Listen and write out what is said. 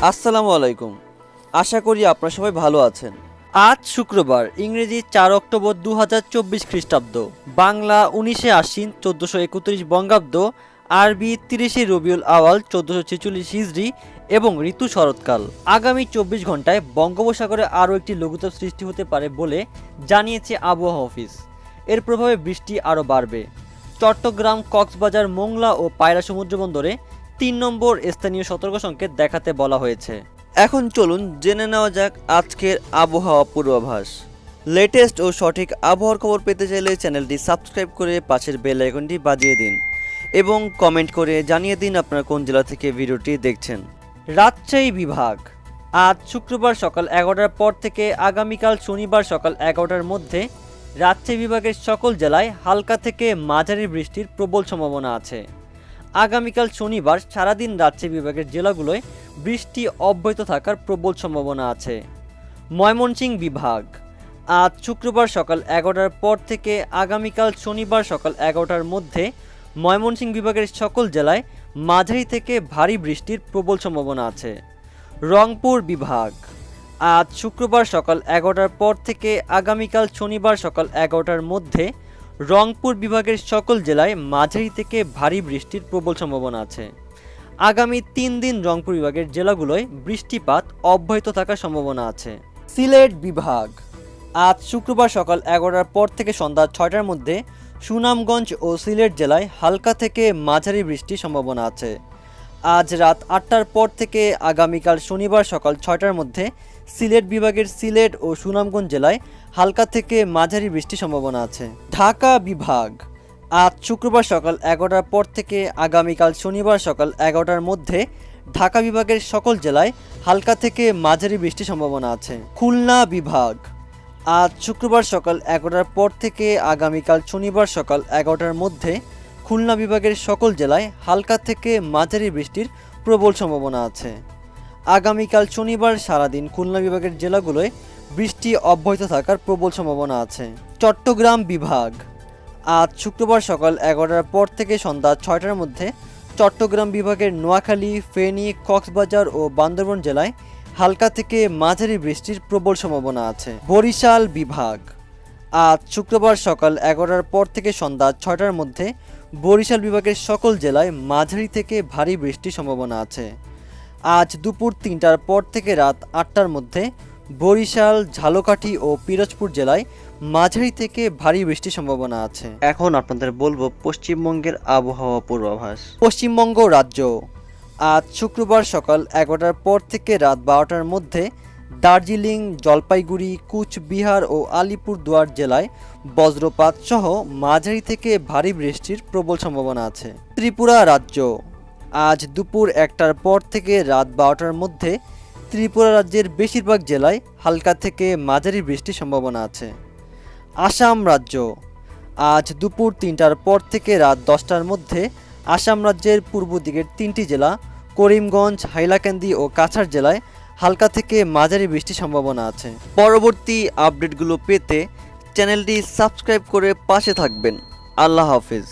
আসসালামু আলাইকুম। আশা করি আপনারা সবাই ভালো আছেন। আজ শুক্রবার, ইংরেজি ৪ অক্টোবর ২০২৪ খ্রিস্টাব্দ, বাংলা ১৯শে আশ্বিন ১৪৩১ বঙ্গাব্দ, আরবি ৩০শে রবিউল আওয়াল ১৪৪৬ হিজরি এবং ঋতু শরৎকাল। আগামী ২৪ ঘন্টায় বঙ্গোপসাগরে আরও একটি লঘুচাপ সৃষ্টি হতে পারে বলে জানিয়েছে আবহাওয়া অফিস। এর প্রভাবে বৃষ্টি আরও বাড়বে। চট্টগ্রাম, কক্সবাজার, মোংলা ও পায়রা সমুদ্র বন্দরে ৩ নম্বর স্থানীয় সতর্ক সংকেত দেখাতে বলা হয়েছে। এখন চলুন জেনে নেওয়া যাক আজকের আবহাওয়া পূর্বাভাস। লেটেস্ট ও সঠিক আবহাওয়ার খবর পেতে চাইলে চ্যানেলটি সাবস্ক্রাইব করে পাশের বেল আইকনটি বাজিয়ে দিন এবং কমেন্ট করে জানিয়ে দিন আপনারা কোন জেলা থেকে ভিডিওটি দেখছেন। রাজশাহী বিভাগ, আজ শুক্রবার সকাল ১১টার পর থেকে আগামীকাল শনিবার সকাল ১১টার মধ্যে রাজশাহী বিভাগের সকল জেলায় হালকা থেকে মাঝারি বৃষ্টির প্রবল সম্ভাবনা আছে। আগামীকাল শনিবার সারাদিন রাজশাহী বিভাগের জেলাগুলোয় বৃষ্টি অব্যাহত থাকার প্রবল সম্ভাবনা আছে। ময়মনসিংহ বিভাগ, আজ শুক্রবার সকাল ১১টার পর থেকে আগামীকাল শনিবার সকাল ১১টার মধ্যে ময়মনসিংহ বিভাগের সকল জেলায় মাঝারি থেকে ভারী বৃষ্টির প্রবল সম্ভাবনা আছে। রংপুর বিভাগ, আজ শুক্রবার সকাল ১১টার পর থেকে আগামীকাল শনিবার সকাল ১১টার মধ্যে রংপুর বিভাগের সকল জেলায় মাঝারি থেকে ভারী বৃষ্টির প্রবল সম্ভাবনা আছে। আগামী ৩ দিন রংপুর বিভাগের জেলাগুলোয় বৃষ্টিপাত অব্যাহত থাকার সম্ভাবনা আছে। সিলেট বিভাগ, আজ শুক্রবার সকাল ১১টার পর থেকে সন্ধ্যা ৬টার মধ্যে সুনামগঞ্জ ও সিলেট জেলায় হালকা থেকে মাঝারি বৃষ্টির সম্ভাবনা আছে। আজ রাত ৮টার পর থেকে আগামীকাল শনিবার সকাল ৬টার মধ্যে সিলেট বিভাগের সিলেট ও সুনামগঞ্জ জেলায় হালকা থেকে মাঝারি বৃষ্টির সম্ভাবনা আছে। ঢাকা বিভাগ, আজ শুক্রবার সকাল ১১টার পর থেকে আগামীকাল শনিবার সকাল ১১টার মধ্যে ঢাকা বিভাগের সকল জেলায় হালকা থেকে মাঝারি বৃষ্টির সম্ভাবনা আছে। খুলনা বিভাগ, আজ শুক্রবার সকাল ১১টার পর থেকে আগামীকাল শনিবার সকাল ১১টার মধ্যে খুলনা বিভাগের সকল জেলায় হালকা থেকে মাঝারি বৃষ্টির প্রবল সম্ভাবনা আছে। আগামীকাল শনিবার সারাদিন খুলনা বিভাগের জেলাগুলোয় বৃষ্টি অব্যাহত থাকার প্রবল সম্ভাবনা আছে। চট্টগ্রাম বিভাগ, আজ শুক্রবার সকাল ১১টার পর থেকে সন্ধ্যা ৬টার মধ্যে চট্টগ্রাম বিভাগের নোয়াখালী, ফেনী, কক্সবাজার ও বান্দরবান জেলায় হালকা থেকে মাঝারি বৃষ্টির প্রবল সম্ভাবনা আছে। বরিশাল বিভাগ, আজ শুক্রবার সকাল ১১টার পর থেকে সন্ধ্যা ৬টার মধ্যে বরিশাল বিভাগের সকল জেলায় মাঝারি থেকে ভারী বৃষ্টির সম্ভাবনা আছে। আজ দুপুর ৩টার পর থেকে রাত ৮টার মধ্যে বরিশাল, ঝালকাঠি ও পিরোজপুর জেলায় মাঝারি থেকে ভারী বৃষ্টির সম্ভাবনা আছে। এখন আপনাদের বলবো পশ্চিমবঙ্গের আবহাওয়া পূর্বাভাস। পশ্চিমবঙ্গ রাজ্য, আজ শুক্রবার সকাল ১১টার পর থেকে রাত ১২টার মধ্যে দার্জিলিং, জলপাইগুড়ি, কুচবিহার ও আলিপুরদুয়ার জেলায় বজ্রপাত সহ মাঝারি থেকে ভারী বৃষ্টির প্রবল সম্ভাবনা আছে। ত্রিপুরা রাজ্য, আজ দুপুর ১টার পর থেকে রাত ১২টার মধ্যে ত্রিপুরা রাজ্যের বেশিরভাগ জেলায় হালকা থেকে মাঝারি বৃষ্টির সম্ভাবনা আছে। আসাম রাজ্য, আজ দুপুর ৩টার পর থেকে রাত ১০টার মধ্যে আসাম রাজ্যের পূর্ব দিকের ৩টি জেলা করিমগঞ্জ, হাইলাকান্দি ও কাছাড় জেলায় হালকা থেকে মাঝারি বৃষ্টির সম্ভাবনা আছে। পরবর্তী আপডেটগুলো পেতে চ্যানেলটি সাবস্ক্রাইব করে পাশে থাকবেন। আল্লাহ হাফেজ।